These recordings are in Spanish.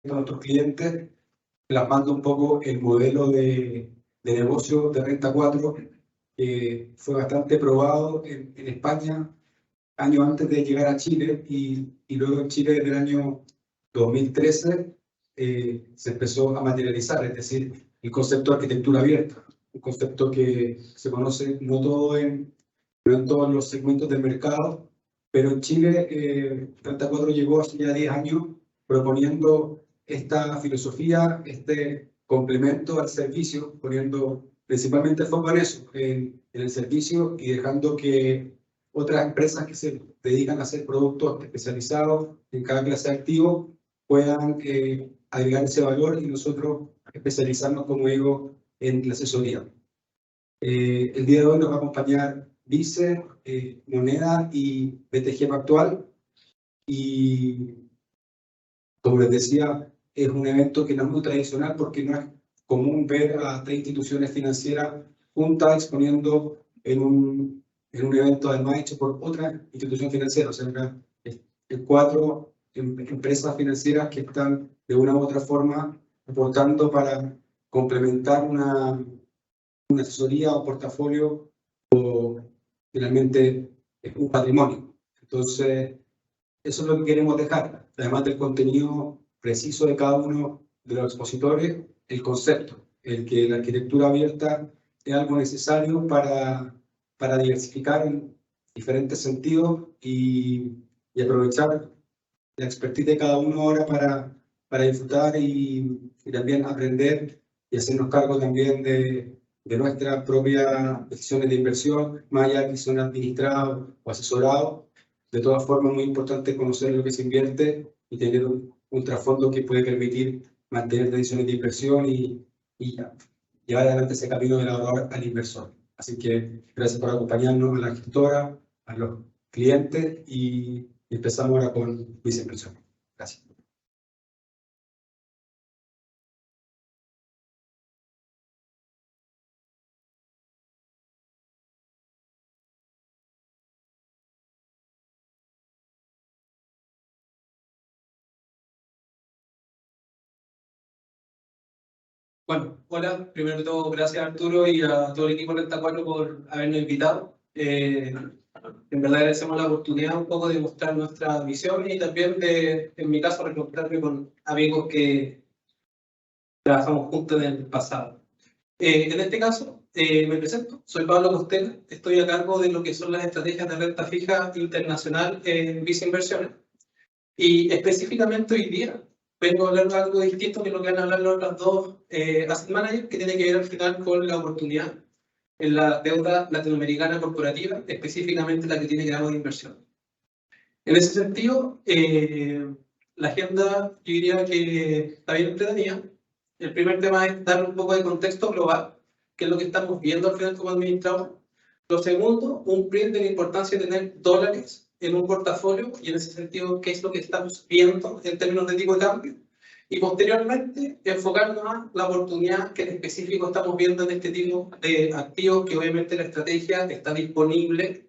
a nuestros clientes, plasmando un poco el modelo de negocio de Renta 4, que fue bastante probado en España años antes de llegar a Chile y luego en Chile desde el año 2013 se empezó a materializar, es decir, el concepto de arquitectura abierta, un concepto que se conoce no en todos los segmentos del mercado, pero en Chile Renta 4 llegó hace ya 10 años proponiendo esta filosofía, este complemento al servicio, poniendo principalmente foco en eso, en el servicio y dejando que otras empresas que se dedican a hacer productos especializados en cada clase de activo puedan agregar ese valor y nosotros especializarnos, como digo, en la asesoría. El día de hoy nos va a acompañar Vice, Moneda y BTG Pactual. Y como les decía, es un evento que no es muy tradicional porque no es común ver a 3 instituciones financieras juntas exponiendo en un evento además hecho por otra institución financiera. O sea, en 4 empresas financieras que están de una u otra forma aportando para complementar una asesoría o portafolio o finalmente un patrimonio. Entonces, eso es lo que queremos dejar, además del contenido preciso de cada uno de los expositores, el concepto, el que la arquitectura abierta es algo necesario para diversificar en diferentes sentidos y aprovechar la expertise de cada uno ahora para disfrutar y también aprender y hacernos cargo también de nuestras propias decisiones de inversión, más allá de que son administrados o asesorados. De todas formas, es muy importante conocer lo que se invierte y tener un trasfondo que puede permitir mantener decisiones de inversión y llevar adelante ese camino del ahorrador al inversor. Así que gracias por acompañarnos a la gestora, a los clientes y empezamos ahora con Viceinversión. Gracias. Bueno, hola, primero de todo, gracias Arturo y a todo el equipo de Renta 4 por habernos invitado. En verdad agradecemos la oportunidad un poco de mostrar nuestra visión y también de, en mi caso, reencontrarme con amigos que trabajamos juntos en el pasado. En este caso, me presento, soy Pablo Costela, estoy a cargo de lo que son las estrategias de renta fija internacional en Viceinversiones. Y específicamente hoy día vengo a hablar de algo distinto que lo que van a hablar los otros dos asset managers, que tiene que ver al final con la oportunidad en la deuda latinoamericana corporativa, específicamente la que tiene grado de inversión. En ese sentido, la agenda yo diría que está bien entretenida. El primer tema es dar un poco de contexto global, que es lo que estamos viendo al final como administrador. Lo segundo, un print de la importancia de tener dólares en un portafolio y en ese sentido, qué es lo que estamos viendo en términos de tipo de cambio. Y posteriormente, enfocarnos a la oportunidad que en específico estamos viendo en este tipo de activos, que obviamente la estrategia está disponible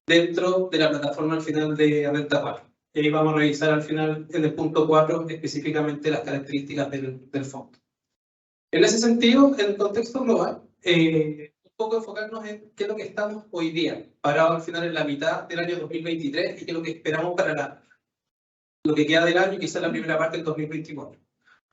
dentro de la plataforma al final de Renta 4. Y ahí vamos a revisar al final, en el punto 4, específicamente las características del fondo. En ese sentido, en el contexto global, un poco enfocarnos en qué es lo que estamos hoy día, parado al final en la mitad del año 2023 y qué es lo que esperamos para lo que queda del año y quizá la primera parte del 2024.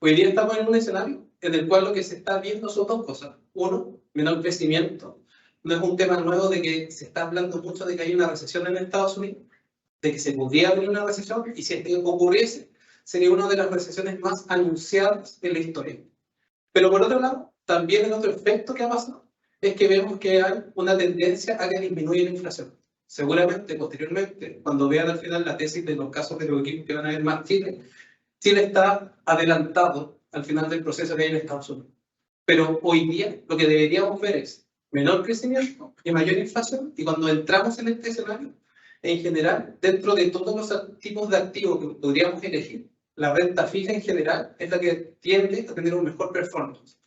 Hoy día estamos en un escenario en el cual lo que se está viendo son dos cosas. Uno, menor crecimiento. No es un tema nuevo de que se está hablando mucho de que hay una recesión en Estados Unidos, de que se podría abrir una recesión y si es que ocurriese, sería una de las recesiones más anunciadas en la historia. Pero por otro lado, también el otro efecto que ha pasado es que vemos que hay una tendencia a que disminuya la inflación. Seguramente, posteriormente, cuando vean al final la tesis de los casos de los equipos que van a ver más Chile, Chile está adelantado al final del proceso que hay en Estados Unidos. Pero hoy día lo que deberíamos ver es menor crecimiento y mayor inflación. Y cuando entramos en este escenario, en general, dentro de todos los tipos de activos que podríamos elegir, la renta fija en general es la que tiende a tener un mejor performance.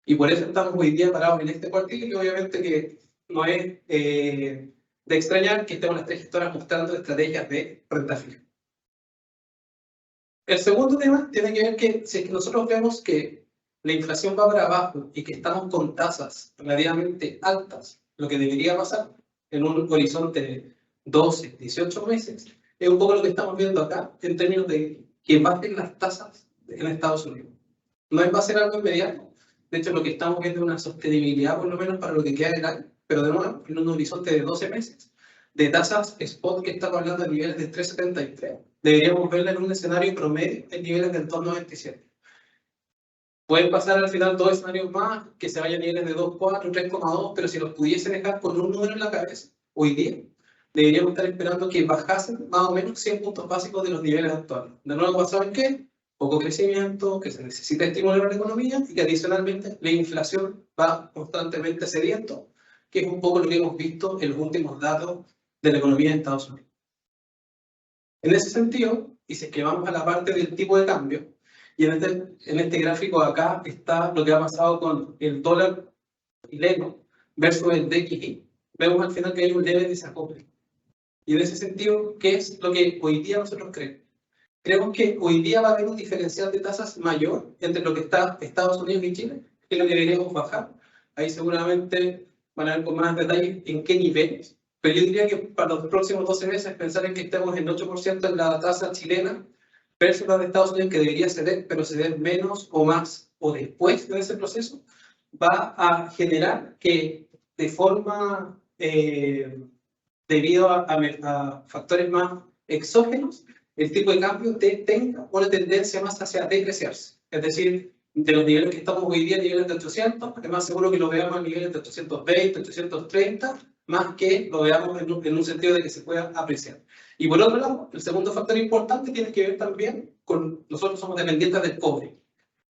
Y por eso estamos hoy día parados en este cuartil, y obviamente que no es de extrañar que estemos las tres gestoras mostrando estrategias de renta fija. El segundo tema tiene que ver que si es que nosotros vemos que la inflación va para abajo y que estamos con tasas relativamente altas, lo que debería pasar en un horizonte de 12, 18 meses, es un poco lo que estamos viendo acá en términos de que bajen las tasas en Estados Unidos. No va a ser algo inmediato. De hecho, lo que estamos viendo es una sostenibilidad, por lo menos para lo que queda del año, pero de nuevo, en un horizonte de 12 meses, de tasas spot que estamos hablando a niveles de 3,73. Deberíamos verla en un escenario promedio en niveles de entorno a 27. Pueden pasar al final dos escenarios más, que se vayan a niveles de 2,4, 3,2, pero si los pudiese dejar con un número en la cabeza, hoy día, deberíamos estar esperando que bajasen más o menos 100 puntos básicos de los niveles actuales. De nuevo, ¿basado en qué? Poco crecimiento, que se necesita estimular la economía y que adicionalmente la inflación va constantemente cediendo, que es un poco lo que hemos visto en los últimos datos de la economía de Estados Unidos. En ese sentido, y si es que vamos a la parte del tipo de cambio, y en este gráfico acá está lo que ha pasado con el dólar chileno versus el DXY, vemos al final que hay un leve desacople. Y en ese sentido, ¿qué es lo que hoy día nosotros creemos? Creemos que hoy día va a haber un diferencial de tasas mayor entre lo que está Estados Unidos y Chile, que es lo que deberíamos bajar. Ahí seguramente van a ver con más detalles en qué niveles. Pero yo diría que para los próximos 12 meses pensar en que estemos en 8% en la tasa chilena versus la de Estados Unidos, que debería ceder, pero ceder menos o más o después de ese proceso, va a generar que de forma, debido a factores más exógenos, el tipo de cambio tenga una tendencia más hacia depreciarse. Es decir, de los niveles que estamos hoy día, niveles de 800, es más seguro que lo veamos a niveles de 820, 830, más que lo veamos en un sentido de que se pueda apreciar. Y por otro lado, el segundo factor importante tiene que ver también con, nosotros somos dependientes del cobre.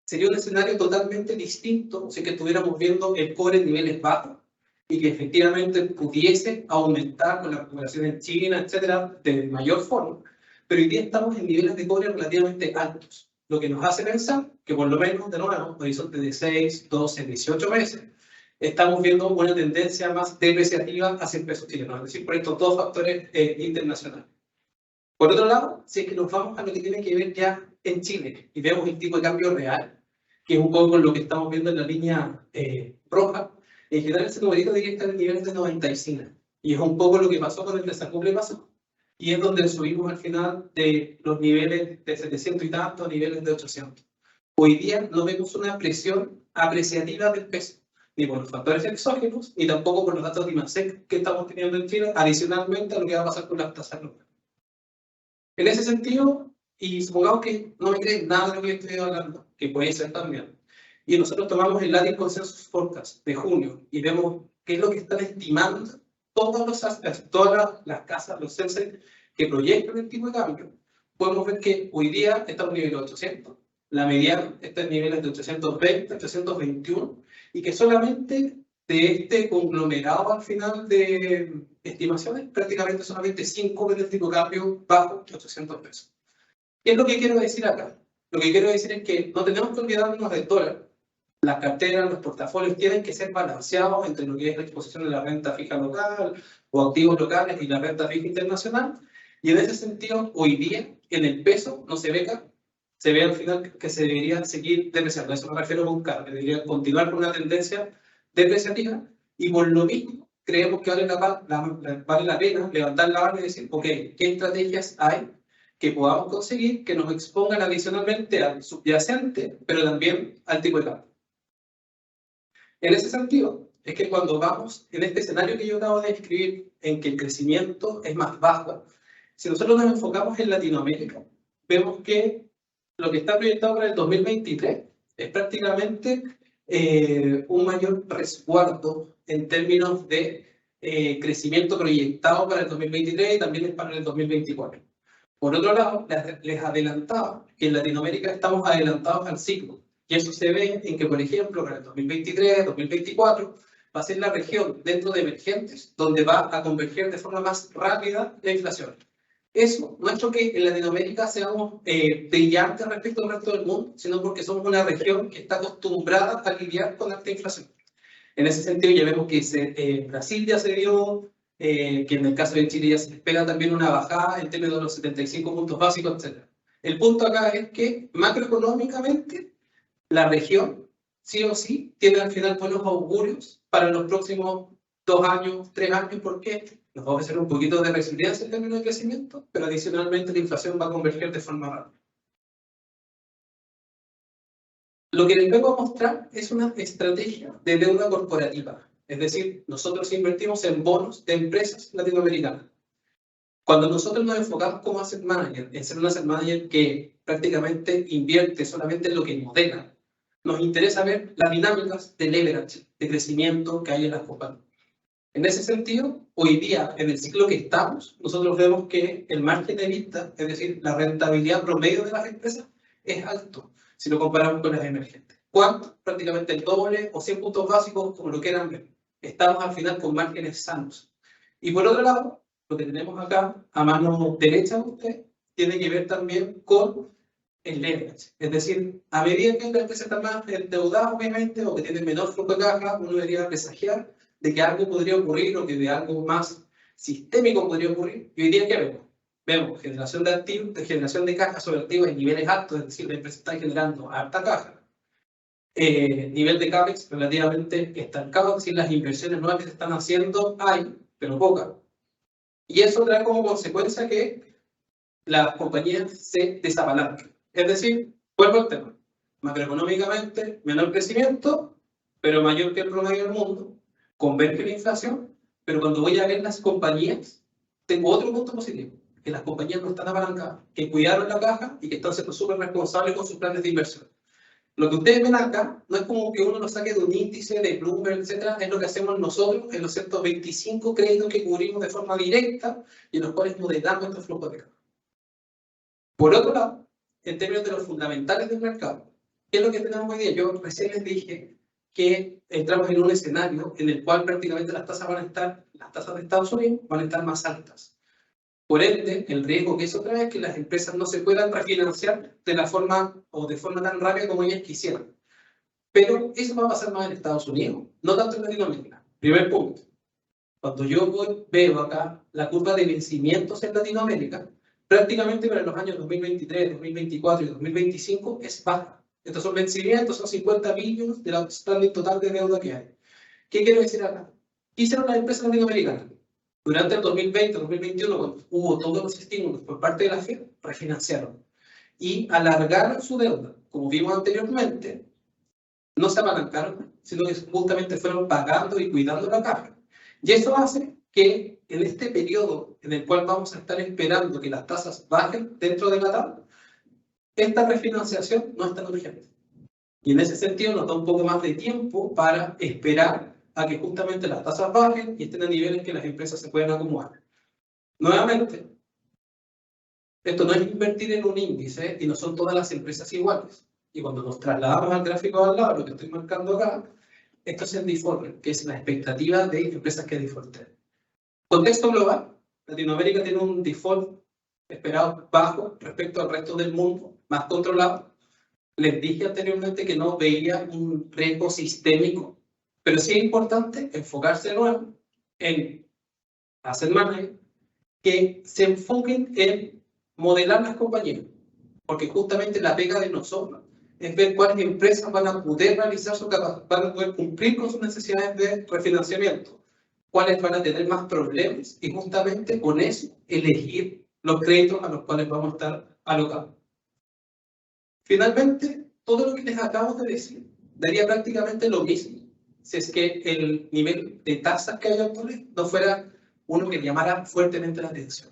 Sería un escenario totalmente distinto si que estuviéramos viendo el cobre en niveles bajos y que efectivamente pudiese aumentar con la población en China, etcétera, de mayor forma. Pero hoy día estamos en niveles de cobre relativamente altos, lo que nos hace pensar que por lo menos, de nuevo, horizonte de 6, 12, 18 meses, estamos viendo una tendencia más depreciativa hacia el peso chileno, es decir, por estos dos factores internacionales. Por otro lado, si es que nos vamos a lo que tiene que ver ya en Chile y vemos el tipo de cambio real, que es un poco lo que estamos viendo en la línea roja, en general ese numerito debería estar en niveles de 95. Y es un poco lo que pasó con el desacople pasado. Y es donde subimos al final de los niveles de 700 y tantos a niveles de 800. Hoy día no vemos una presión apreciativa del peso, ni por los factores exógenos, ni tampoco por los datos de IMASEC que estamos teniendo en Chile, adicionalmente a lo que va a pasar con las tasas locales. En ese sentido, y supongamos que no me creen nada de lo que estoy hablando, que puede ser también, y nosotros tomamos el Latin Consensus Forecast de junio y vemos qué es lo que están estimando todas las casas, los CENSE que proyectan el tipo de cambio, podemos ver que hoy día está en un nivel de 800, la mediana está en niveles de 820, 821, y que solamente de este conglomerado al final de estimaciones, prácticamente solamente 5 ven el tipo de cambio bajo 800 pesos. ¿Qué es lo que quiero decir acá? Lo que quiero decir es que no tenemos que olvidarnos del dólar. Las carteras, los portafolios tienen que ser balanceados entre lo que es la exposición de la renta fija local o activos locales y la renta fija internacional. Y en ese sentido, hoy día, en el peso no se ve caro. Se ve al final que se debería seguir depreciando. A eso me refiero con caro, que debería continuar con una tendencia depreciativa. Y por lo mismo, creemos que vale la pena levantar la mano y decir, ok, ¿qué estrategias hay que podamos conseguir que nos expongan adicionalmente al subyacente, pero también al tipo de cambio? En ese sentido, es que cuando vamos en este escenario que yo acabo de describir, en que el crecimiento es más bajo, si nosotros nos enfocamos en Latinoamérica, vemos que lo que está proyectado para el 2023 es prácticamente un mayor resguardo en términos de crecimiento proyectado para el 2023 y también para el 2024. Por otro lado, les adelantaba que en Latinoamérica estamos adelantados al ciclo. Y eso se ve en que, por ejemplo, para el 2023, 2024, va a ser la región dentro de emergentes donde va a converger de forma más rápida la inflación. Eso no es porque en Latinoamérica seamos brillantes respecto al resto del mundo, sino porque somos una región que está acostumbrada a lidiar con alta inflación. En ese sentido, ya vemos que Brasil ya se dio, que en el caso de Chile ya se espera también una bajada en términos de los 75 puntos básicos, etc. El punto acá es que macroeconómicamente la región, sí o sí, tiene al final buenos augurios para los próximos 2 años, 3 años, porque nos va a ofrecer un poquito de resiliencia en términos de crecimiento, pero adicionalmente la inflación va a converger de forma rápida. Lo que les vengo a mostrar es una estrategia de deuda corporativa. Es decir, nosotros invertimos en bonos de empresas latinoamericanas. Cuando nosotros nos enfocamos como asset manager, en ser un asset manager que prácticamente invierte solamente en lo que modela, nos interesa ver las dinámicas de leverage, de crecimiento que hay en las compañías. En ese sentido, hoy día, en el ciclo que estamos, nosotros vemos que el margen de vista, es decir, la rentabilidad promedio de las empresas, es alto si lo comparamos con las emergentes. ¿Cuánto? Prácticamente el doble o 100 puntos básicos, como lo quieran ver. Estamos al final con márgenes sanos. Y por otro lado, lo que tenemos acá, a mano derecha de usted, tiene que ver también con el leverage. Es decir, a medida que la empresa está más endeudada, obviamente, o que tiene menor flujo de caja, uno debería presagiar de que algo podría ocurrir o que de algo más sistémico podría ocurrir. Y hoy día, ¿qué vemos? Vemos generación de activos, generación de caja sobre activos en niveles altos, es decir, la empresa está generando alta caja. Nivel de CAPEX relativamente estancado, es decir, las inversiones nuevas que se están haciendo hay, pero pocas. Y eso trae como consecuencia que las compañías se desapalancan. Es decir, vuelvo al tema. Macroeconómicamente, menor crecimiento, pero mayor que el promedio del mundo. Converge la inflación, pero cuando voy a ver las compañías, tengo otro punto positivo, que las compañías no están apalancadas, que cuidaron la caja y que están siendo súper responsables con sus planes de inversión. Lo que ustedes ven acá no es como que uno lo saque de un índice de Bloomberg, etcétera, es lo que hacemos nosotros en los 125 créditos que cubrimos de forma directa y en los cuales modelamos estos flujos de caja. Por otro lado, en términos de los fundamentales del mercado, ¿qué es lo que tenemos hoy día? Yo recién les dije que entramos en un escenario en el cual prácticamente las tasas de Estados Unidos van a estar más altas. Por ende, el riesgo que eso trae es que las empresas no se puedan refinanciar de la forma o de forma tan rápida como ellas quisieran. Pero eso va a pasar más en Estados Unidos, no tanto en Latinoamérica. Primer punto. Cuando yo veo acá la curva de vencimientos en Latinoamérica, prácticamente para los años 2023, 2024 y 2025 es baja. Estos son vencimientos, son 50 billones del outstanding total de deuda que hay. ¿Qué quiero decir acá? ¿Qué hicieron las empresas latinoamericanas? Durante el 2020-2021, cuando hubo todos los estímulos por parte de la FED, refinanciaron y alargaron su deuda. Como vimos anteriormente, no se apalancaron, sino que justamente fueron pagando y cuidando la caja. Y eso hace que en este periodo en el cual vamos a estar esperando que las tasas bajen dentro de la tabla, esta refinanciación no es tan urgente. Y en ese sentido nos da un poco más de tiempo para esperar a que justamente las tasas bajen y estén a niveles que las empresas se puedan acomodar. Nuevamente, esto no es invertir en un índice y no son todas las empresas iguales. Y cuando nos trasladamos al gráfico al lado, lo que estoy marcando acá, esto es el default, que es la expectativa de empresas que defaulten. Contexto global, Latinoamérica tiene un default esperado bajo respecto al resto del mundo, más controlado. Les dije anteriormente que no veía un riesgo sistémico, pero sí es importante enfocarse de nuevo en hacer managers que se enfoquen en modelar las compañías, porque justamente la pega de nosotros es ver cuáles empresas van a poder realizar su capacidad, van a poder cumplir con sus necesidades de refinanciamiento, cuáles van a tener más problemas y justamente con eso elegir los créditos a los cuales vamos a estar alocados. Finalmente, todo lo que les acabo de decir daría prácticamente lo mismo si es que el nivel de tasas que hay actuales no fuera uno que llamara fuertemente la atención.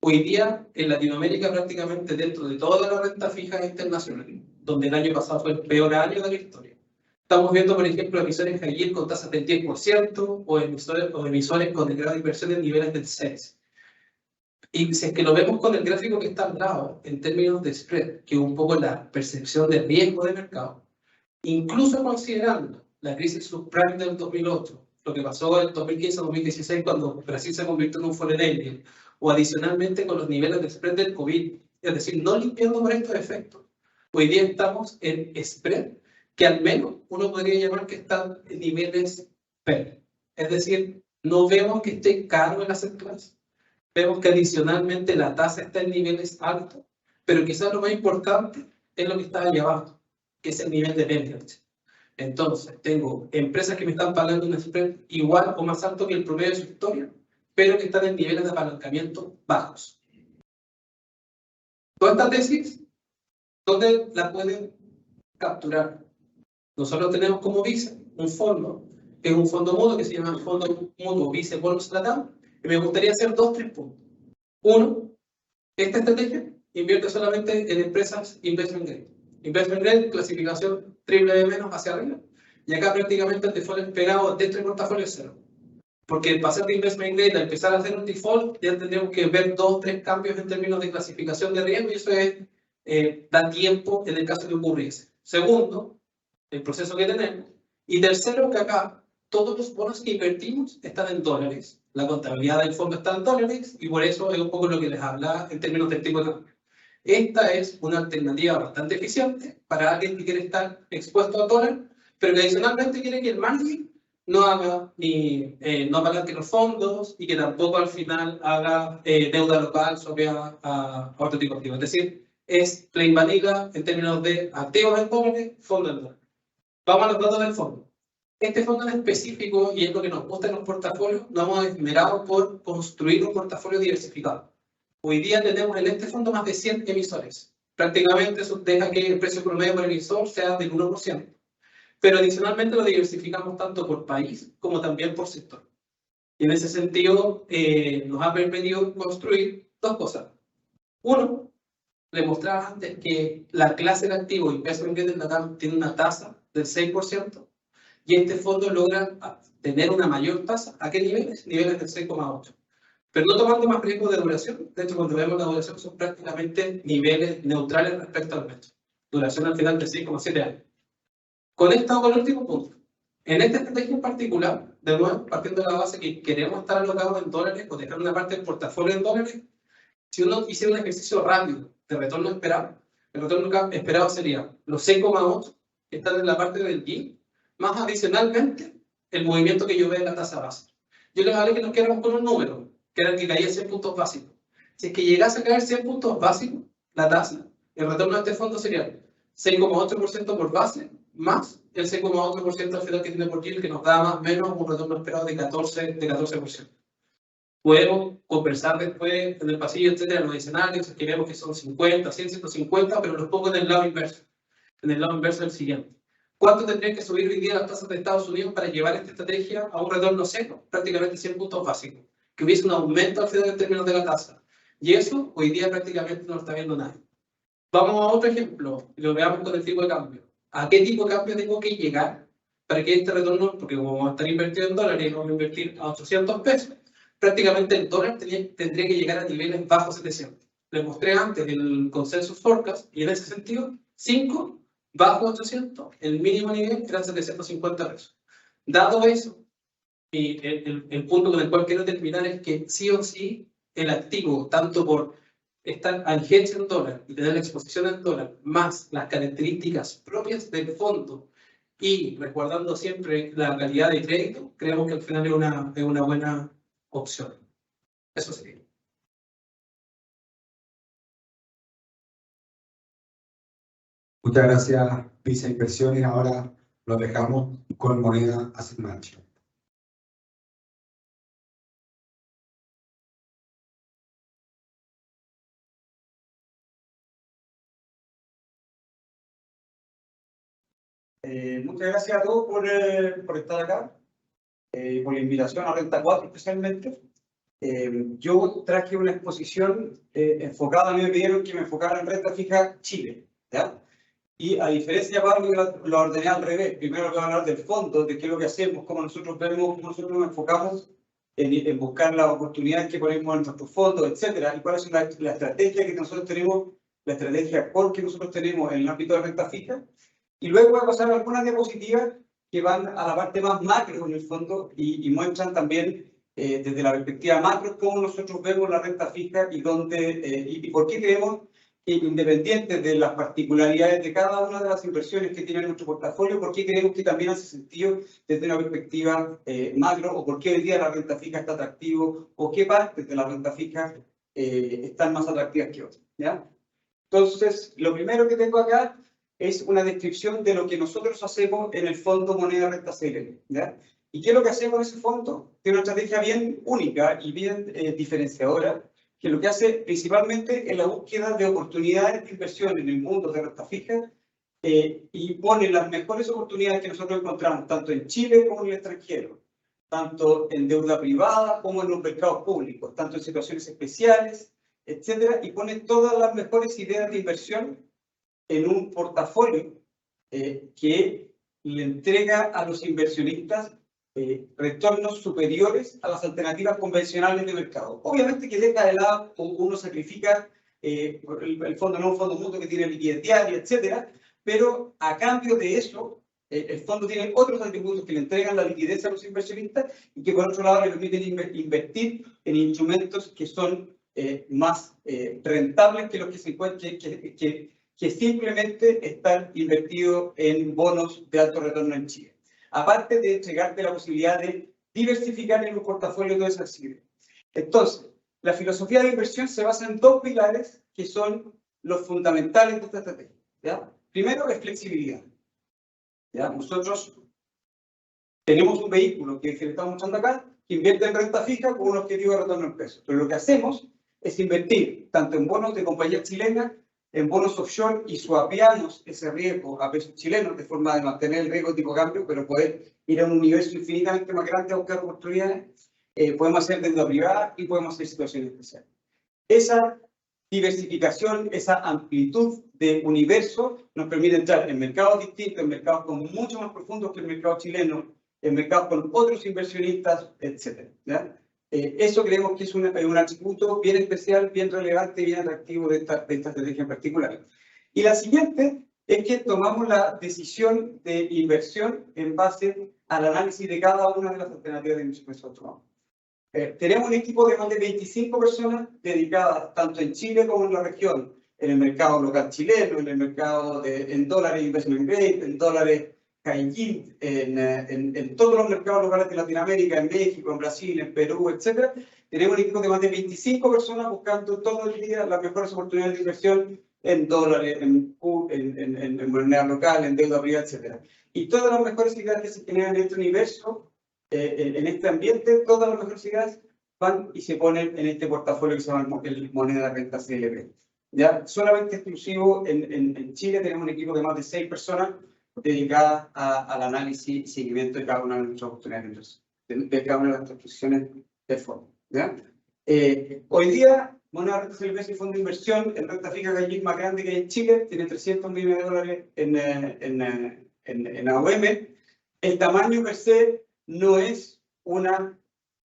Hoy día, en Latinoamérica, prácticamente dentro de toda la renta fija internacional, donde el año pasado fue el peor año de la historia, estamos viendo, por ejemplo, emisores high yield con tasas del 10% o emisores con el grado de inversión en niveles del 6%. Y si es que lo vemos con el gráfico que está al lado, en términos de spread, que es un poco la percepción de riesgo de mercado, incluso considerando la crisis subprime del 2008, lo que pasó en 2015-2016 cuando Brasil se convirtió en un foreign agent, o adicionalmente con los niveles de spread del COVID, es decir, no limpiando por estos efectos. Hoy día estamos en spread que al menos uno podría llamar que están en niveles fair. Es decir, no vemos que esté caro el asset class. Vemos que adicionalmente la tasa está en niveles altos, Pero quizás lo más importante es lo que está ahí abajo, que es el nivel de leverage. Entonces, tengo empresas que me están pagando un spread igual o más alto que el promedio de su historia, pero que están en niveles de apalancamiento bajos. Toda esta tesis, ¿dónde la pueden capturar? Nosotros tenemos como Vice un fondo, que es un fondo mutuo que se llama Fondo Mutuo Vice Bonus Latam, y me gustaría hacer 3 puntos. Uno, esta estrategia invierte solamente en empresas investment grade. Investment grade, clasificación BBB- hacia arriba. Y acá prácticamente el default esperado dentro del portafolio es 0. Porque el pasar de investment grade a empezar a hacer un default, ya tendríamos que ver 2 o 3 cambios en términos de clasificación de riesgo, y eso da tiempo en el caso que ocurriese. Segundo, el proceso que tenemos. Y tercero, que acá todos los bonos que invertimos están en dólares. La contabilidad del fondo está en dólares, y por eso es un poco lo que les hablaba en términos del tipo de cambio. Esta es una alternativa bastante eficiente para alguien que quiere estar expuesto a dólar, pero que adicionalmente quiere que el margen no haga ni no apalanque los fondos, y que tampoco al final haga deuda local sobre a otro tipo de activos. Es decir, es plain vanilla en términos de activos en dólares, fondo en dólares. Vamos a los datos del fondo. Este fondo en específico, y es lo que nos gusta en los portafolios, nos hemos esmerado por construir un portafolio diversificado. Hoy día tenemos en este fondo más de 100 emisores. Prácticamente eso deja que el precio promedio por emisor sea del 1%. Pero adicionalmente lo diversificamos tanto por país como también por sector. Y en ese sentido nos ha permitido construir 2 cosas. Uno, le mostraba antes que la clase de activos investment grade en Latam tiene una tasa del 6%, y este fondo logra tener una mayor tasa. ¿A qué niveles? Niveles del 6,8%. Pero no tomando más riesgo de duración. De hecho, cuando vemos la duración son prácticamente niveles neutrales respecto al resto. Duración al final de 6,7 años. Conectado con el último punto. En esta estrategia en particular, de nuevo, partiendo de la base que queremos estar alocados en dólares o dejar una parte del portafolio en dólares, si uno hiciera un ejercicio rápido de retorno esperado, el retorno esperado sería los 6,8 que están en la parte del yield, más adicionalmente el movimiento que yo veo en la tasa base. Yo les hablé que nos quedamos con un número, que era el que caía 100 puntos básicos. Si es que llegase a caer 100 puntos básicos, la tasa, el retorno de este fondo sería 6,8% por base, más el 6,8% al final que tiene por yield, que nos da más o menos un retorno esperado de 14%. Podemos conversar después en el pasillo, etcétera, los escenarios, que vemos que son 50, 100, 150, pero los pongo en el lado inverso. En el lado inverso del siguiente. ¿Cuánto tendrían que subir hoy día las tasas de Estados Unidos para llevar esta estrategia a un retorno cero? Prácticamente 100 puntos básicos. Que hubiese un aumento al final en términos de la tasa. Y eso hoy día prácticamente no lo está viendo nadie. Vamos a otro ejemplo, y lo veamos con el tipo de cambio. ¿A qué tipo de cambio tengo que llegar para que este retorno, porque como vamos a estar invertido en dólares y vamos a invertir a 800 pesos, prácticamente el dólar tendría que llegar a niveles bajo 700. Les mostré antes el consensus forecast, y en ese sentido, 5 bajo 800, el mínimo nivel eran 750 pesos. Dado eso, y el punto con el cual quiero terminar es que sí o sí el activo, tanto por estar al hedge en dólar y tener la exposición en dólar, más las características propias del fondo, y resguardando siempre la calidad de crédito, creemos que al final es una buena opción. Eso sería. Muchas gracias, Visa Inversiones. Ahora lo dejamos con Moneda Asset Management. Muchas gracias a todos por estar acá, por la invitación a Renta 4 especialmente. Yo traje una exposición enfocada, a mí me pidieron que me enfocara en renta fija Chile, ¿ya? Y a diferencia de Pablo, yo lo ordené al revés. Primero voy a hablar del fondo, de qué es lo que hacemos, cómo nosotros vemos, cómo nosotros nos enfocamos en buscar las oportunidades que ponemos en nuestros fondos, etcétera, y cuál es la estrategia que nosotros tenemos, la estrategia core que nosotros tenemos en el ámbito de renta fija. Y luego voy a pasar a algunas diapositivas que van a la parte más macro en el fondo y muestran también desde la perspectiva macro cómo nosotros vemos la renta fija y, y por qué creemos que, independiente de las particularidades de cada una de las inversiones que tiene nuestro portafolio, por qué creemos que también hace sentido desde una perspectiva macro, o por qué hoy día la renta fija está atractivo, o qué partes de la renta fija están más atractivas que otras, ¿ya? Entonces, lo primero que tengo acá es una descripción de lo que nosotros hacemos en el Fondo Moneda Renta CLP, ¿ya? ¿Y qué es lo que hacemos en ese fondo? Tiene una estrategia bien única y bien diferenciadora, que lo que hace principalmente es la búsqueda de oportunidades de inversión en el mundo de renta fija y pone las mejores oportunidades que nosotros encontramos, tanto en Chile como en el extranjero, tanto en deuda privada como en los mercados públicos, tanto en situaciones especiales, etcétera, y pone todas las mejores ideas de inversión en un portafolio que le entrega a los inversionistas retornos superiores a las alternativas convencionales de mercado. Obviamente que deja de lado, uno sacrifica el fondo, no un fondo mutuo que tiene liquidez diaria, etcétera, pero a cambio de eso, el fondo tiene otros atributos que le entregan la liquidez a los inversionistas y que por otro lado le permiten invertir en instrumentos que son más rentables que los que se encuentran, que simplemente están invertidos en bonos de alto retorno en Chile. Aparte de entregarte la posibilidad de diversificar en un portafolio de esas acciones. Entonces, la filosofía de inversión se basa en dos pilares que son los fundamentales de esta estrategia, ¿ya? Primero es flexibilidad, ¿ya? Nosotros tenemos un vehículo que le estamos mostrando acá, que invierte en renta fija con un objetivo de retorno en pesos. Pero lo que hacemos es invertir tanto en bonos de compañías chilenas, en bonos offshore y swapeamos ese riesgo a pesos chilenos de forma de mantener el riesgo de tipo cambio, pero poder ir a un universo infinitamente más grande a buscar oportunidades. Podemos hacer deuda privada y podemos hacer situaciones especiales. Esa diversificación, esa amplitud de universo nos permite entrar en mercados distintos, en mercados mucho más profundos que el mercado chileno, en mercados con otros inversionistas, etc. ¿Ya? Eso creemos que es un atributo bien especial, bien relevante y bien atractivo de esta estrategia en particular. Y la siguiente es que tomamos la decisión de inversión en base al análisis de cada una de las alternativas de inversión que nosotros tomamos. Tenemos un equipo de más de 25 personas dedicadas tanto en Chile como en la región, en el mercado local chileno, en el mercado en dólares investment grade, en dólares high yield, en todos los mercados locales de Latinoamérica, en México, en Brasil, en Perú, etc. Tenemos un equipo de más de 25 personas buscando todo el día las mejores oportunidades de inversión en dólares, en moneda local, en deuda privada, etc. Y todas las mejores ideas que se generan en este universo, en este ambiente, todas las mejores ideas van y se ponen en este portafolio que se llama el moneda de renta CLP. ¿Ya? Solamente exclusivo en Chile tenemos un equipo de más de 6 personas dedicadas al análisis y seguimiento de cada una de nuestras oportunidades de cada una de las posiciones del fondo. ¿Ya? Hoy día, moneda renta CLP es el fondo de inversión en renta fija que más grande que hay en Chile, tiene 300 millones de dólares en AUM. El tamaño per se no es una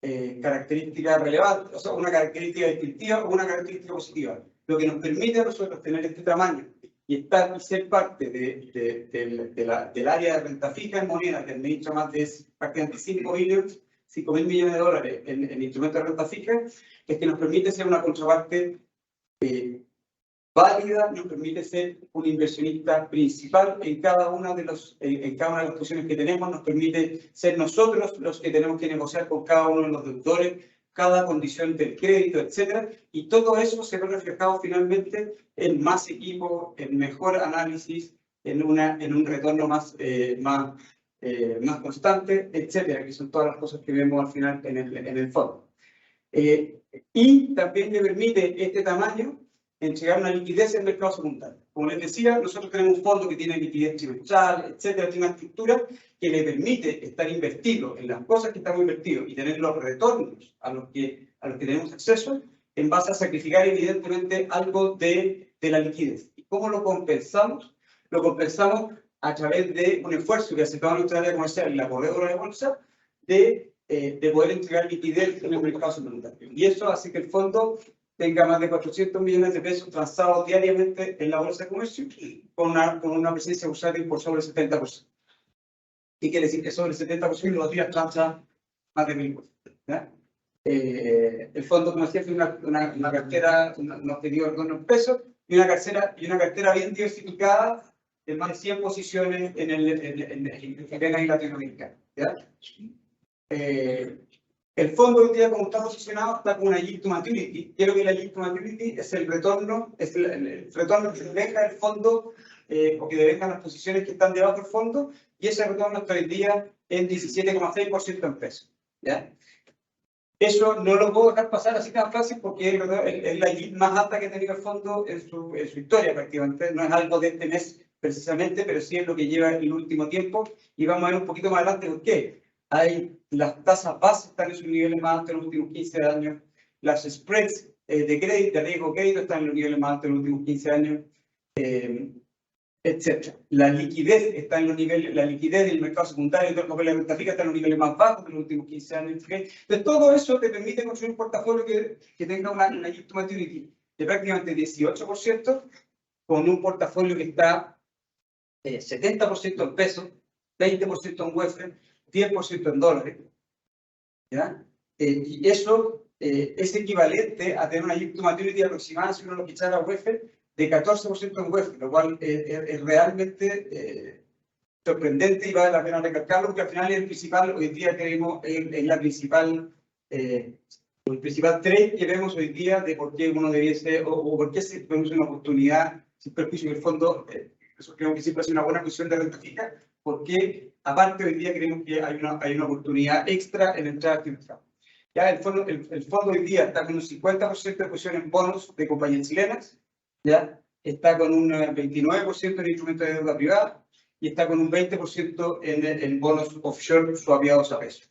característica relevante, o sea, una característica distintiva o una característica positiva. Lo que nos permite a nosotros tener este tamaño y ser parte del área de renta fija en moneda, que administra más de prácticamente 5.000 millones de dólares en instrumentos de renta fija, es que nos permite ser una contraparte válida, nos permite ser un inversionista principal en cada una de las posiciones que tenemos, nos permite ser nosotros los que tenemos que negociar con cada uno de los deudores, cada condición del crédito, etc. Y todo eso se ve reflejado finalmente en más equipo, en mejor análisis, en un retorno más constante, etc. Que son todas las cosas que vemos al final en el fondo. Y también le permite este tamaño entregar una liquidez en el mercado secundario. Como les decía, nosotros tenemos un fondo que tiene liquidez trimestral, etcétera, tiene una estructura que le permite estar invertido en las cosas que estamos invertidos y tener los retornos a los que tenemos acceso en base a sacrificar evidentemente algo de la liquidez. ¿Y cómo lo compensamos? Lo compensamos a través de un esfuerzo que hace toda nuestra área comercial y la corredora de bolsa de poder entregar liquidez en el mercado secundario. Y eso hace que el fondo tenga más de 400 millones de pesos transados diariamente en la bolsa de comercio, con una presencia bursátil por sobre el 70%. ¿Qué quiere decir? Que sobre el 70% de los días transa más de 1.000 pesos. El fondo, como decía, tiene una cartera, un objetivo de retorno en pesos y una cartera bien diversificada de más de 100 posiciones en el Latinoamericano. El fondo hoy día, como está posicionado, está con una yield to maturity. Quiero que la yield to maturity es el retorno, el retorno que deja el fondo, o que dejan las posiciones que están debajo del fondo, y ese retorno está hoy día en 17,6% en pesos. ¿Ya? Eso no lo puedo dejar pasar así tan fácil porque es la yield más alta que ha tenido el fondo en su historia prácticamente. No es algo de este mes precisamente, pero sí es lo que lleva el último tiempo. Y vamos a ver un poquito más adelante por qué. Las tasas base están en sus niveles más altos en los últimos 15 años. Las spreads de crédito, de riesgo crédito, están en los niveles más altos en los últimos 15 años. Etcétera. La liquidez está en los niveles, la liquidez del mercado secundario de la renta fija está en los niveles más bajos de los últimos 15 años. Entonces, todo eso te permite construir un portafolio que tenga una yield to maturity de prácticamente 18%, con un portafolio que está 70% en pesos, 20% en UF, 10% en dólares. ¿Ya? Y eso es equivalente a tener una yield to maturity aproximada, si uno lo quichara a UF, de 14% en UF, lo cual es realmente sorprendente y vale la pena recalcarlo, porque al final es el principal, hoy día creemos, es la principal, el principal trade que vemos hoy día de por qué uno debiese, o por qué se produce una oportunidad sin perjuicio del fondo. Eso creo que siempre ha sido una buena cuestión de renta fija, porque aparte hoy día creemos que hay una oportunidad extra en entrar al mercado. Ya el fondo hoy día está con un 50% de posición en bonos de compañías chilenas, ¿ya? Está con un 29% en instrumentos de deuda privada y está con un 20% en bonos offshore swapeados a peso.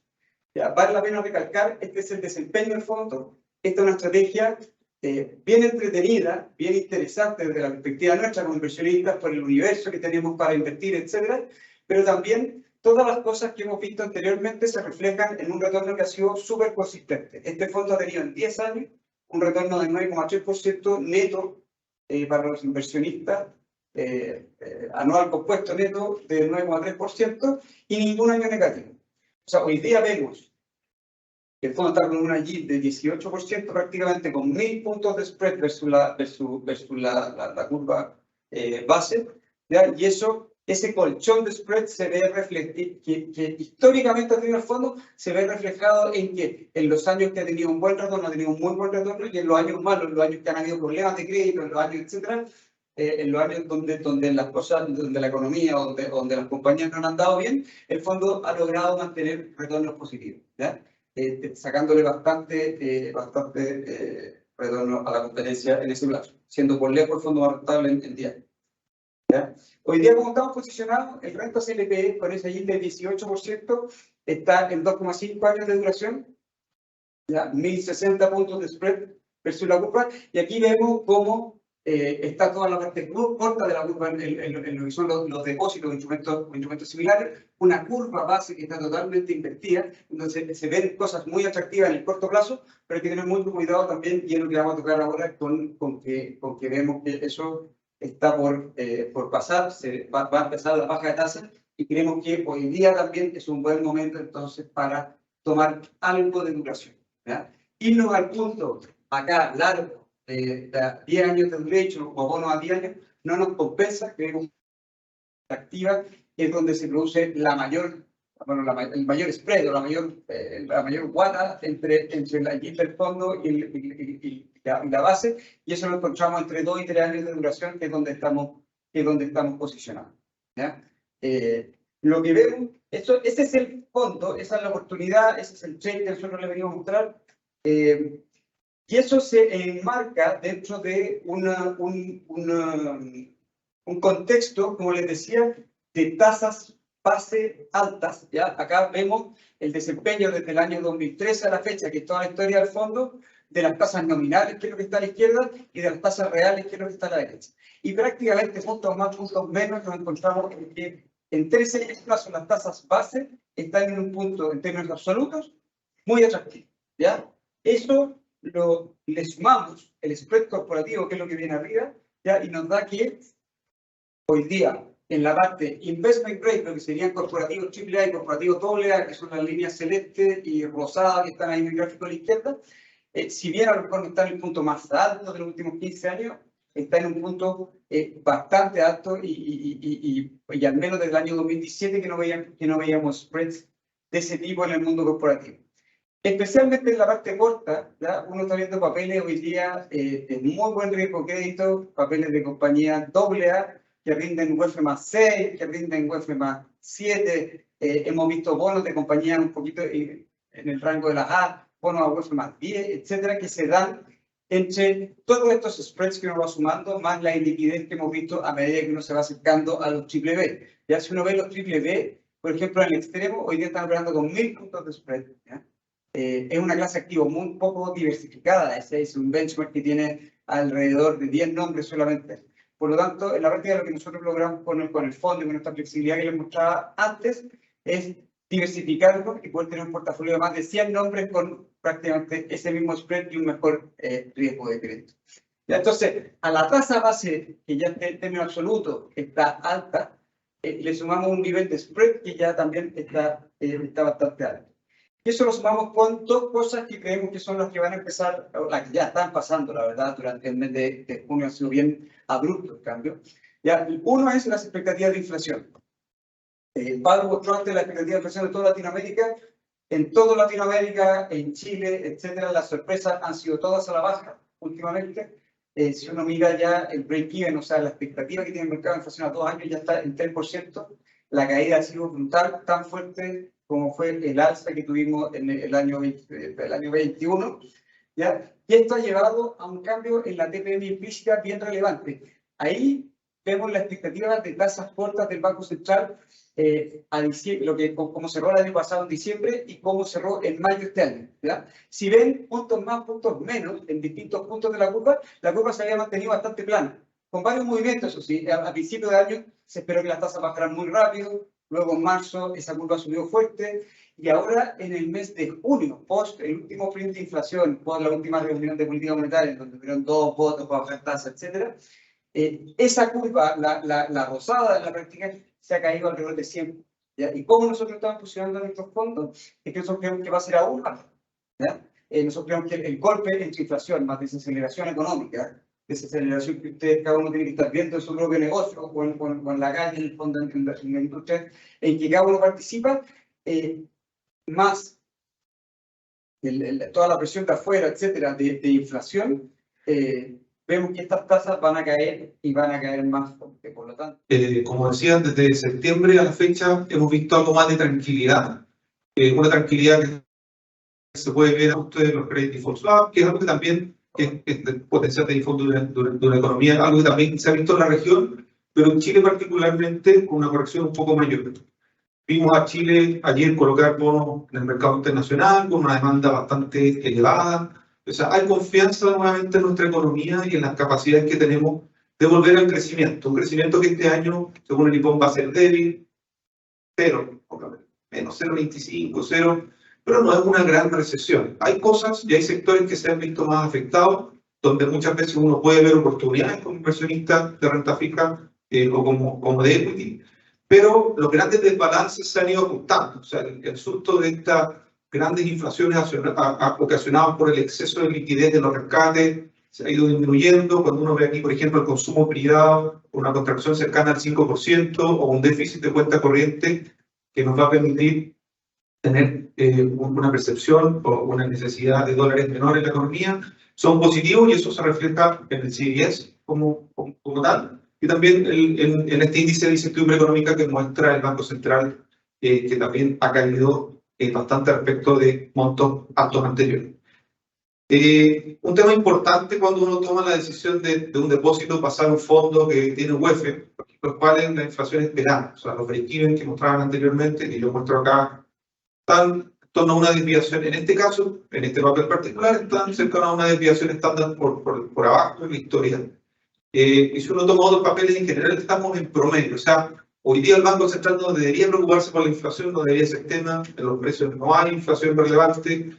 ¿Ya? Vale la pena recalcar, este es el desempeño del fondo. Esta es una estrategia bien entretenida, bien interesante desde la perspectiva nuestra como inversionistas por el universo que tenemos para invertir, etcétera, pero también todas las cosas que hemos visto anteriormente se reflejan en un retorno que ha sido súper consistente. Este fondo ha tenido en 10 años un retorno de 9,3% neto para los inversionistas, anual compuesto neto de 9,3% y ningún año negativo. O sea, hoy día vemos que el fondo está con una yield de 18% prácticamente, con 1000 puntos de spread versus la curva base, ¿ya? Y ese colchón de spread se ve reflejado, que históricamente ha tenido el fondo, se ve reflejado en que en los años que ha tenido un buen retorno, ha tenido un muy buen retorno, y en los años malos, en los años que han habido problemas de crédito, en los años, etcétera, en los años donde las cosas, donde la economía, donde las compañías no han andado bien, el fondo ha logrado mantener retornos positivos, ¿ya? Sacándole bastante retorno a la competencia en ese plazo, siendo por lejos el fondo más rentable en 10 años. ¿Ya? Hoy día, como estamos posicionados, el renta CLP con esa yield de 18% está en 2,5 años de duración, ¿ya? 1060 puntos de spread versus la curva, y aquí vemos cómo está toda la parte corta de la curva en lo que son los depósitos de instrumentos similares, una curva base que está totalmente invertida, entonces se ven cosas muy atractivas en el corto plazo, pero hay que tener mucho cuidado también, y es lo que vamos a tocar ahora con que vemos que eso está por pasar, va a empezar la baja de tasa, y creemos que hoy día también es un buen momento entonces para tomar algo de duración, ¿ya? Irnos al punto acá largo de 10 años de duration o bonos a 10 años no nos compensa, creemos que activa es donde se produce el mayor spread o la mayor guata entre la yield del fondo y la base, y eso lo encontramos entre 2 y 3 años de duración, que es donde estamos posicionados, ¿ya? Lo que vemos, ese es el fondo, esa es la oportunidad, ese es el trade que nosotros le venimos a mostrar, y eso se enmarca dentro de un contexto, como les decía, de tasas base altas, ¿ya? Acá vemos el desempeño desde el año 2013 a la fecha, que es toda la historia del fondo, de las tasas nominales, que es lo que está a la izquierda, y de las tasas reales, que es lo que está a la derecha. Y prácticamente, puntos más, puntos menos, nos encontramos en que en 13 años plazo las tasas base están en un punto, en términos absolutos, muy atractivo, ¿ya? Eso le sumamos el spread corporativo, que es lo que viene arriba, ¿ya? Y nos da que hoy día, en la parte investment grade, lo que serían corporativos AAA y corporativos AA, que son las líneas celeste y rosada que están ahí en el gráfico a la izquierda, si bien a lo mejor no está en el punto más alto de los últimos 15 años, está en un punto bastante alto y al menos desde el año 2017 que no veíamos spreads de ese tipo en el mundo corporativo. Especialmente en la parte corta, ¿ya? Uno está viendo papeles hoy día de muy buen riesgo de crédito, papeles de compañía AA que rinden UF más 6, que rinden UF más 7. Hemos visto bonos de compañía un poquito en el rango de las A, bonos a UF más 10, etcétera, que se dan entre todos estos spreads que uno va sumando, más la iliquidez que hemos visto a medida que uno se va acercando a los triple B. Ya si uno ve los triple B, por ejemplo, en el extremo, hoy día están operando con 1000 puntos de spread, ¿ya? Es una clase activo muy poco diversificada. Ese es un benchmark que tiene alrededor de 10 nombres solamente. Por lo tanto, en la práctica lo que nosotros logramos con el fondo y con esta flexibilidad que les mostraba antes es diversificarlo y poder tener un portafolio de más de 100 nombres con prácticamente ese mismo spread y un mejor riesgo de crédito. Ya, entonces, a la tasa base, que ya en términos absolutos está alta, le sumamos un nivel de spread que ya también está bastante alto. Y eso lo sumamos con dos cosas que creemos que son las que van a empezar, o las que ya están pasando, la verdad, durante el mes de junio ha sido bien abrupto el cambio. Ya, uno es las expectativas de inflación. Pablo mostró antes la expectativa de inflación de toda Latinoamérica. En toda Latinoamérica, en Chile, etcétera, las sorpresas han sido todas a la baja últimamente. Si uno mira ya el break-even, o sea, la expectativa que tiene el mercado de inflación a 2 años ya está en 3%. La caída ha sido brutal, tan fuerte como fue el alza que tuvimos en el año 21, ¿ya? Y esto ha llevado a un cambio en la TPM implícita bien relevante. Ahí vemos la expectativa de tasas cortas del Banco Central a diciembre, cómo cerró el año pasado en diciembre y cómo cerró en mayo de este año, ¿ya? Si ven puntos más, puntos menos en distintos puntos de la curva se había mantenido bastante plana, con varios movimientos, eso sí. A principio de año se esperó que las tasas bajaran muy rápido. Luego en marzo esa curva subió fuerte y ahora en el mes de junio, post el último print de inflación, post la última reunión de política monetaria, donde tuvieron 2 votos para bajar tasas, etcétera, esa curva, la rosada en la práctica, se ha caído alrededor de 100. ¿Ya? ¿Y cómo nosotros estamos posicionando nuestros fondos? Es que nosotros creemos que va a ser aún más. ¿Ya? Nosotros creemos que el golpe entre inflación más desaceleración económica, desaceleración que ustedes cada uno tiene que estar viendo en su propio negocio o en la calle, en el fondo, en la industria, en que cada uno participa, más toda la presión de afuera, etcétera, de inflación, vemos que estas tasas van a caer y van a caer más fuerte. Por lo tanto, como decía, desde septiembre a la fecha hemos visto algo más de tranquilidad, una tranquilidad que se puede ver a ustedes los credit default swap, que es algo que también es el potencial de default de una economía, algo que también se ha visto en la región, pero en Chile particularmente con una corrección un poco mayor. Vimos a Chile ayer colocar bonos en el mercado internacional con una demanda bastante elevada. O sea, hay confianza nuevamente en nuestra economía y en las capacidades que tenemos de volver al crecimiento. Un crecimiento que este año, según el IPOM, va a ser débil, menos 0,25, 0, pero no es una gran recesión. Hay cosas y hay sectores que se han visto más afectados, donde muchas veces uno puede ver oportunidades como inversionista de renta fija o como de equity, pero los grandes desbalances se han ido ajustando. O sea, el susto de estas grandes inflaciones ocasionadas por el exceso de liquidez de los rescates se ha ido disminuyendo. Cuando uno ve aquí, por ejemplo, el consumo privado, una contracción cercana al 5% o un déficit de cuenta corriente que nos va a permitir tener una percepción o una necesidad de dólares menor en la economía, son positivos y eso se refleja en el CBS como tal. Y también en este índice de incertidumbre económica que muestra el Banco Central, que también ha caído bastante respecto de montos altos anteriores. Un tema importante cuando uno toma la decisión de un depósito pasar a un fondo que tiene UF, los cuales la inflación esperada, o sea, los break-even que mostraban anteriormente, que yo muestro acá, están en torno a una desviación, en este caso, en este papel particular, están cerca a una desviación estándar por abajo en la historia. Y si uno toma otros papeles, en general estamos en promedio. O sea, hoy día el Banco Central no debería preocuparse por la inflación, no debería ser tema, en los precios no hay inflación relevante.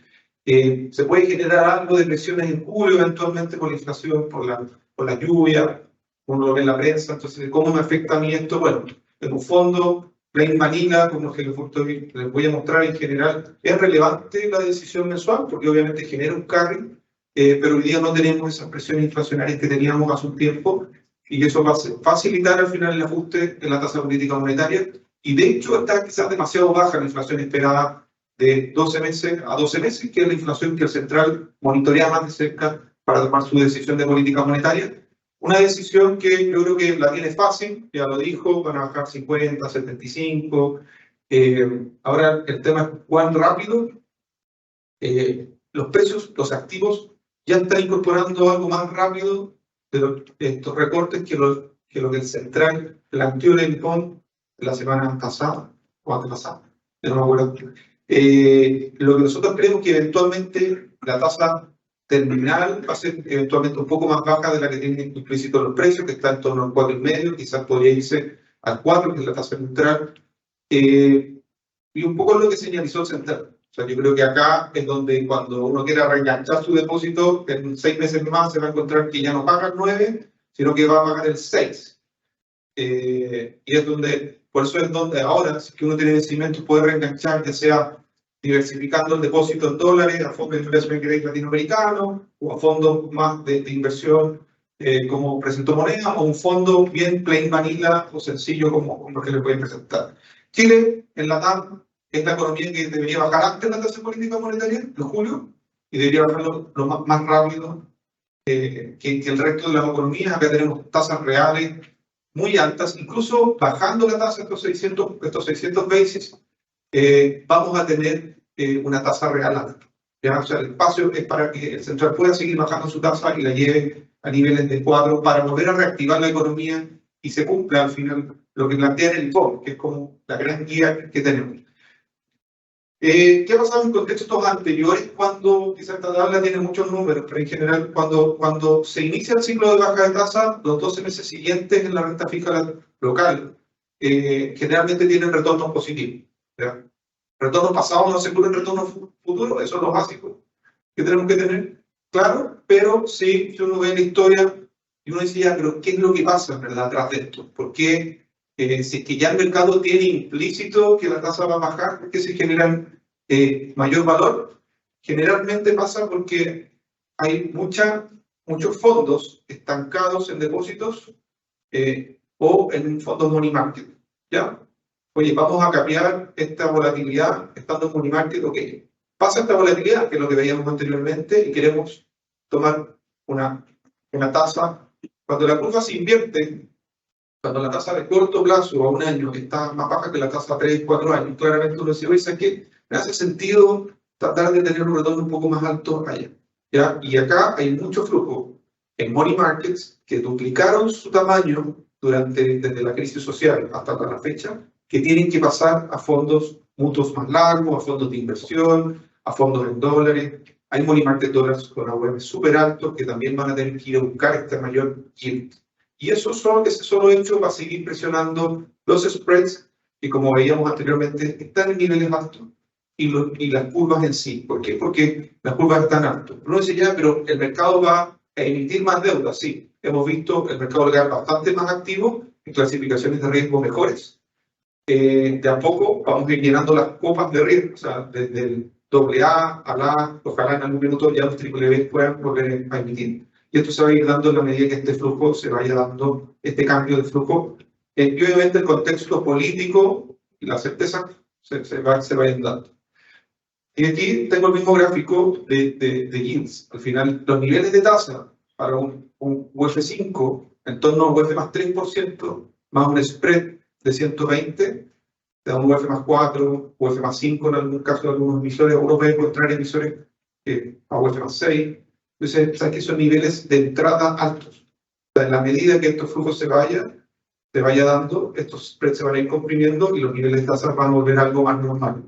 Se puede generar algo de presiones en julio, eventualmente por la inflación, por la lluvia, uno lo ve en la prensa. Entonces, ¿cómo me afecta a mí esto? Bueno, en un fondo, plain vanilla, como que les voy a mostrar en general, es relevante la decisión mensual, porque obviamente genera un carry, pero hoy día no tenemos esas presiones inflacionarias que teníamos hace un tiempo, y eso va a facilitar al final el ajuste en la tasa política monetaria, y de hecho está quizás demasiado baja la inflación esperada de 12 meses a 12 meses, que es la inflación que el central monitorea más de cerca para tomar su decisión de política monetaria. Una decisión que yo creo que la tiene fácil, ya lo dijo, van a bajar 50, 75. Ahora el tema es cuán rápido. Los precios, los activos, ya están incorporando algo más rápido de estos recortes que lo que el central planteó en el PON la semana pasada o antepasada, no me acuerdo. Lo que nosotros creemos que eventualmente la tasa terminal va a ser eventualmente un poco más baja de la que tienen implícito los precios, que está en torno al 4,5, quizás podría irse al 4, que es la tasa neutral, y un poco es lo que señalizó el central. O sea, yo creo que acá es donde cuando uno quiera reenganchar su depósito, en 6 meses más se va a encontrar que ya no paga el 9, sino que va a pagar el 6. Y es donde, por eso es donde ahora, si uno tiene vencimientos, puede reenganchar, ya sea diversificando el depósito en dólares a fondos de inversión en crédito latinoamericano o a fondos más de inversión como presentó Moneda, o un fondo bien plain vanilla o sencillo como lo que le pueden presentar. Chile, en la TAM, es la economía que debería bajar antes la tasa de política monetaria, en julio, y debería bajarlo más rápido que el resto de las economías. Acá tenemos tasas reales muy altas, incluso bajando la tasa, estos 600 basis, vamos a tener una tasa real alta. ¿Ya? O sea, el espacio es para que el central pueda seguir bajando su tasa y la lleve a niveles de 4 para volver a reactivar la economía y se cumpla al final lo que plantea el IPOM, que es como la gran guía que tenemos. ¿Qué ha pasado en contextos anteriores cuando quizás esta tabla tiene muchos números, pero en general cuando se inicia el ciclo de baja de tasa, los 12 meses siguientes en la renta fija local generalmente tienen retornos positivos? ¿Ya? Retornos pasados no aseguran retornos futuros, eso es lo básico que tenemos que tener claro, pero sí, si uno ve la historia y uno dice ya, pero ¿qué es lo que pasa, verdad, atrás de esto? ¿Por qué? Si es que ya el mercado tiene implícito que la tasa va a bajar, ¿por qué se generan mayor valor? Generalmente pasa porque hay muchos fondos estancados en depósitos o en fondos money market, ¿ya? Oye, vamos a cambiar esta volatilidad estando en money market, ok. Pasa esta volatilidad, que es lo que veíamos anteriormente, y queremos tomar una tasa. Cuando la curva se invierte, cuando la tasa de corto plazo a un año está más baja que la tasa a 3, 4 años, claramente uno dice, oye, ¿sabes qué? Me hace sentido tratar de tener un retorno un poco más alto allá, ¿ya? Y acá hay mucho flujo en money markets que duplicaron su tamaño desde la crisis social hasta la fecha, que tienen que pasar a fondos mutuos más largos, a fondos de inversión, a fondos en dólares. Hay money market dólares con AUM súper altos que también van a tener que ir a buscar este mayor yield. Y ese solo hecho va a seguir presionando los spreads, que como veíamos anteriormente, están en niveles altos, y las curvas en sí. ¿Por qué? Porque las curvas están altas. Uno dice ya, pero el mercado va a emitir más deuda. Sí, hemos visto el mercado local bastante más activo, en clasificaciones de riesgo mejores. De a poco vamos a ir llenando las copas de riesgo, o sea, desde el AA a la, ojalá en algún minuto ya los BBB puedan volver a emitir. Y esto se va a ir dando en la medida que este flujo se vaya dando, este cambio de flujo. Y obviamente el contexto político y la certeza se vayan dando. Y aquí tengo el mismo gráfico de yields. Al final, los niveles de tasa para un UF5 en torno a un UF más 3%, más un spread de 120, te da un UF más 4, UF más 5 en algún caso de algunos emisores. Uno puede encontrar emisores a UF más 6. Entonces, sabes que son niveles de entrada altos. O sea, en la medida que estos flujos se vaya dando, estos spreads se van a ir comprimiendo y los niveles de tasas van a volver a algo más normal.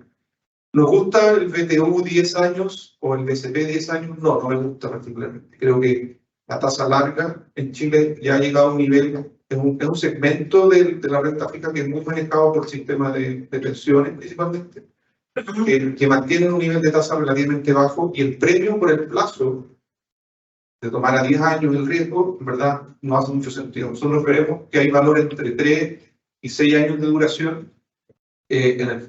¿Nos gusta el BTU 10 años o el BCP 10 años? No, no me gusta particularmente. Creo que la tasa larga en Chile ya ha llegado a un nivel, es un segmento de la renta fija que es muy manejado por el sistema de pensiones principalmente, que mantienen un nivel de tasa relativamente bajo, y el premio por el plazo de tomar a 10 años el riesgo, en verdad, no hace mucho sentido. Nosotros veremos que hay valor entre 3 y 6 años de duración en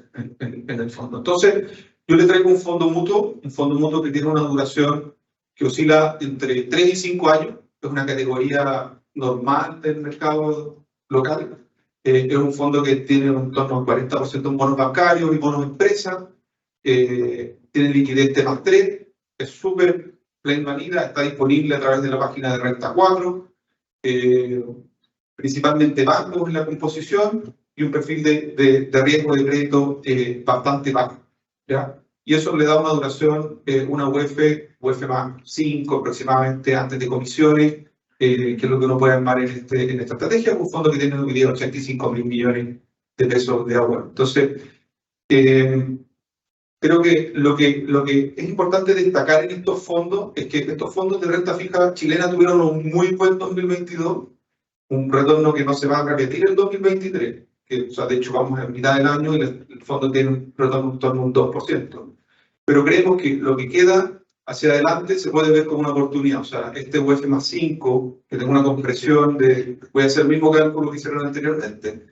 el fondo. Entonces, yo le traigo un fondo mutuo que tiene una duración que oscila entre 3 y 5 años, es una categoría normal del mercado local. Es un fondo que tiene en torno al 40% en bonos bancarios y bonos empresas. tiene liquidez T+3, es súper plain vanilla, está disponible a través de la página de Renta 4, principalmente bancos en la composición y un perfil de riesgo de crédito bastante bajo, ¿ya? Y eso le da una duración, una UF más 5 aproximadamente antes de comisiones, que es lo que uno puede armar en esta estrategia, un fondo que tiene hoy día 85.000 millones de pesos de agua. Entonces, creo que lo que es importante destacar en estos fondos es que estos fondos de renta fija chilena tuvieron un muy buen 2022, un retorno que no se va a repetir en 2023, que, o sea, de hecho vamos a mitad del año y el fondo tiene un retorno en torno a un 2%. Pero creemos que lo que queda hacia adelante se puede ver como una oportunidad. O sea, este UF más 5, que tenga una compresión voy a hacer el mismo cálculo que hicieron anteriormente,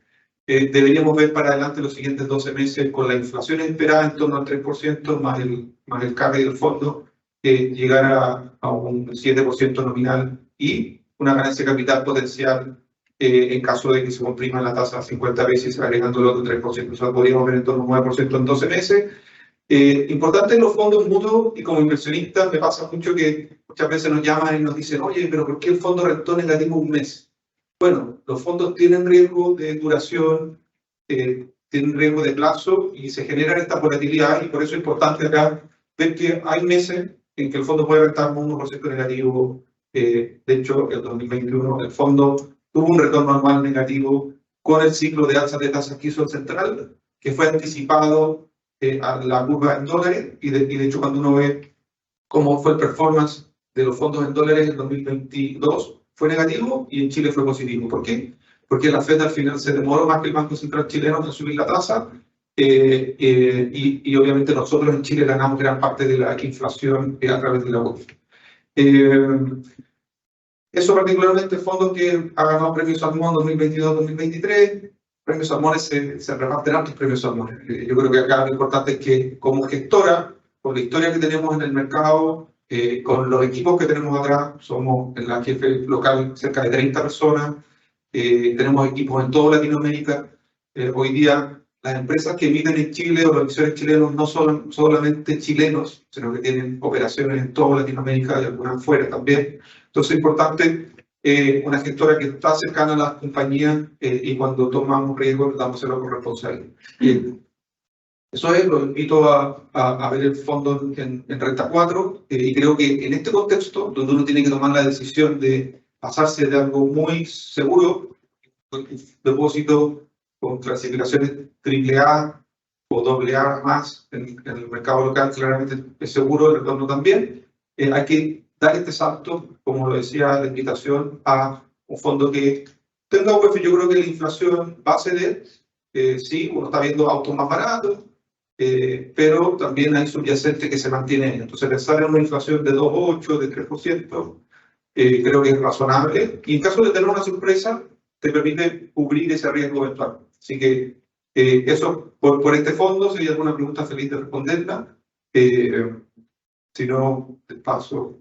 deberíamos ver para adelante los siguientes 12 meses con la inflación esperada en torno al 3%, más el CAPE del fondo, llegar a un 7% nominal y una ganancia de capital potencial en caso de que se comprima la tasa a 50 veces, agregando el otro 3%. O sea, podríamos ver en torno a un 9% en 12 meses. Importante en los fondos mutuos, y como inversionista me pasa mucho que muchas veces nos llaman y nos dicen, oye, pero ¿por qué el fondo rentó negativo un mes? Bueno, los fondos tienen riesgo de duración, tienen riesgo de plazo y se genera esta volatilidad, y por eso es importante acá ver que hay meses en que el fondo puede rentar un 1% negativo. De hecho, en 2021 el fondo tuvo un retorno anual negativo con el ciclo de alzas de tasas que hizo el central, que fue anticipado a la curva en dólares, y de hecho cuando uno ve cómo fue el performance de los fondos en dólares en 2022, fue negativo y en Chile fue positivo. ¿Por qué? Porque la Fed al final se demoró más que el Banco Central chileno en subir la tasa, y obviamente nosotros en Chile ganamos gran parte de la inflación a través de la UF. Eso particularmente fondos que han ganado premios Salmón 2022-2023. Premios Salmones se reparten altos premios Salmones. Yo creo que acá lo importante es que como gestora, con la historia que tenemos en el mercado, con los equipos que tenemos atrás, somos en la jefe local cerca de 30 personas, tenemos equipos en toda Latinoamérica. Hoy día las empresas que emiten en Chile o los emisores chilenos no son solamente chilenos, sino que tienen operaciones en toda Latinoamérica y algunas fuera también. Entonces es importante una gestora que está cercana a las compañías, y cuando tomamos riesgos dámoselo con responsabilidad. Eso es, lo invito a ver el fondo en Renta 4, y creo que en este contexto, donde uno tiene que tomar la decisión de pasarse de algo muy seguro, depósito con clasificaciones AAA o AA más en el mercado local, claramente es seguro, el retorno también, hay que dar este salto, como lo decía la invitación, a un fondo que tenga UF. Yo creo que la inflación va a ceder, sí, uno está viendo autos más baratos, pero también hay subyacente que se mantiene. Entonces, pensar en una inflación de 2,8, de 3%, creo que es razonable. Y en caso de tener una sorpresa, te permite cubrir ese riesgo eventual. Así que eso por este fondo. Si hay alguna pregunta, feliz de responderla. Si no, te paso.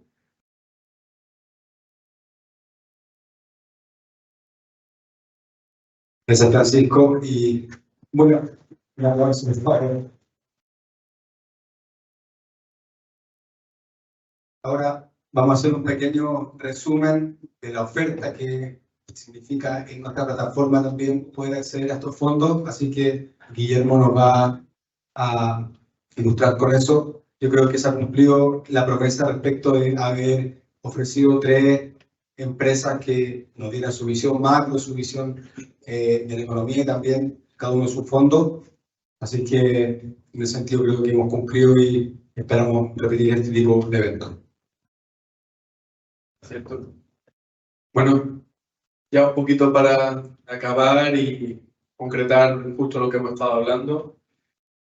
Gracias, Francisco. Y bueno, ahora vamos a hacer un pequeño resumen de la oferta que significa en nuestra plataforma también poder acceder a estos fondos. Así que Guillermo nos va a ilustrar con eso. Yo creo que se ha cumplido la promesa respecto de haber ofrecido 3 empresas que nos dieran su visión macro, su visión de la economía, y también cada uno de sus fondos. Así que en ese sentido creo que hemos cumplido y esperamos repetir este tipo de eventos. ¿Cierto? Bueno, ya un poquito para acabar y concretar justo lo que hemos estado hablando,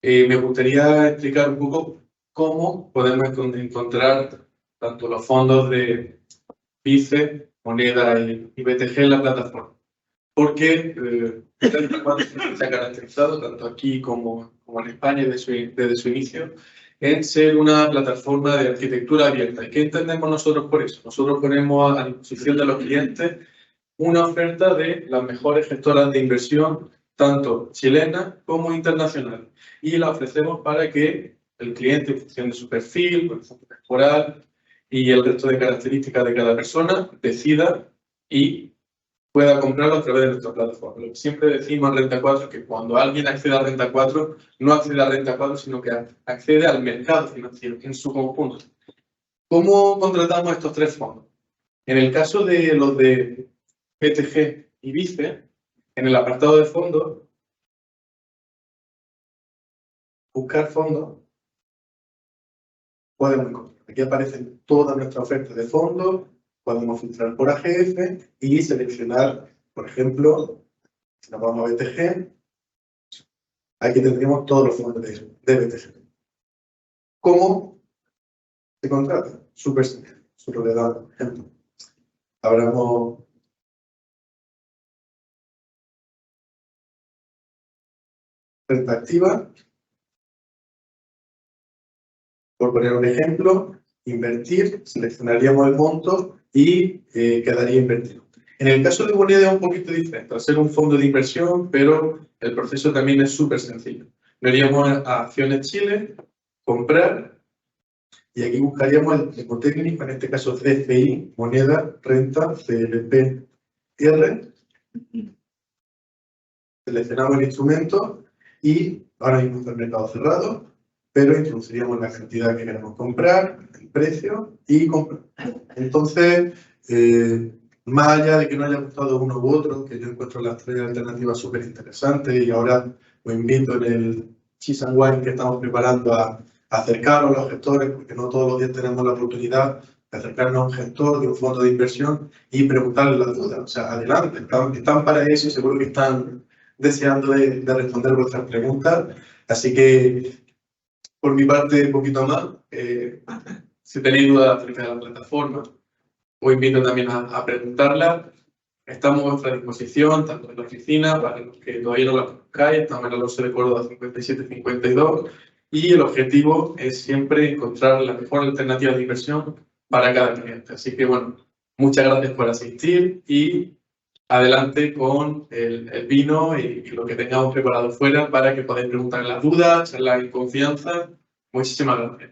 me gustaría explicar un poco cómo podemos encontrar tanto los fondos de BICE, Moneda y BTG en la plataforma. Porque se ha caracterizado tanto aquí como en España desde su inicio en ser una plataforma de arquitectura abierta. ¿Y qué entendemos nosotros por eso? Nosotros ponemos a disposición de los clientes una oferta de las mejores gestoras de inversión, tanto chilena como internacional, y la ofrecemos para que el cliente en función de su perfil, por ejemplo, temporal y el resto de características de cada persona, decida y pueda comprarlo a través de nuestra plataforma. Lo que siempre decimos en Renta 4 es que cuando alguien accede a Renta 4, no accede a Renta 4, sino que accede al mercado financiero en su conjunto. ¿Cómo contratamos estos tres fondos? En el caso de los de BTG y BICE, en el apartado de fondos, buscar fondos, podemos encontrar. Aquí aparecen todas nuestras ofertas de fondos, podemos filtrar por AGF y seleccionar, por ejemplo, si nos vamos a BTG, aquí tendríamos todos los fondos de BTG. ¿Cómo se contrata? Súper sencillo. Solo le damos, por ejemplo, abramos renta activa. Por poner un ejemplo, invertir, seleccionaríamos el monto y quedaría invertido. En el caso de moneda es un poquito diferente, al ser un fondo de inversión, pero el proceso también es súper sencillo. Veríamos a Acciones Chile, comprar, y aquí buscaríamos el tipo técnico, en este caso CFI, moneda, renta, CLP, R. Seleccionamos el instrumento y ahora mismo está el mercado cerrado, pero introduciríamos la cantidad que queremos comprar, el precio y comprar. Entonces, más allá de que no haya gustado uno u otro, que yo encuentro las tres alternativas súper interesantes y ahora os invito en el Cheese and Wine que estamos preparando a acercaros a los gestores, porque no todos los días tenemos la oportunidad de acercarnos a un gestor de un fondo de inversión y preguntarles las dudas. O sea, adelante, están para eso y seguro que están deseando de responder vuestras preguntas. Así que, por mi parte, un poquito más. Si tenéis dudas acerca de la plataforma, os invito también a preguntarla. Estamos a vuestra disposición, tanto en la oficina, para los que todavía no la conozcáis, estamos en el Alonso de Córdoba 5752, y el objetivo es siempre encontrar la mejor alternativa de inversión para cada cliente. Así que, bueno, muchas gracias por asistir y adelante con el vino y lo que tengamos preparado fuera para que podáis preguntar las dudas, charlar en confianza. Muchísimas gracias.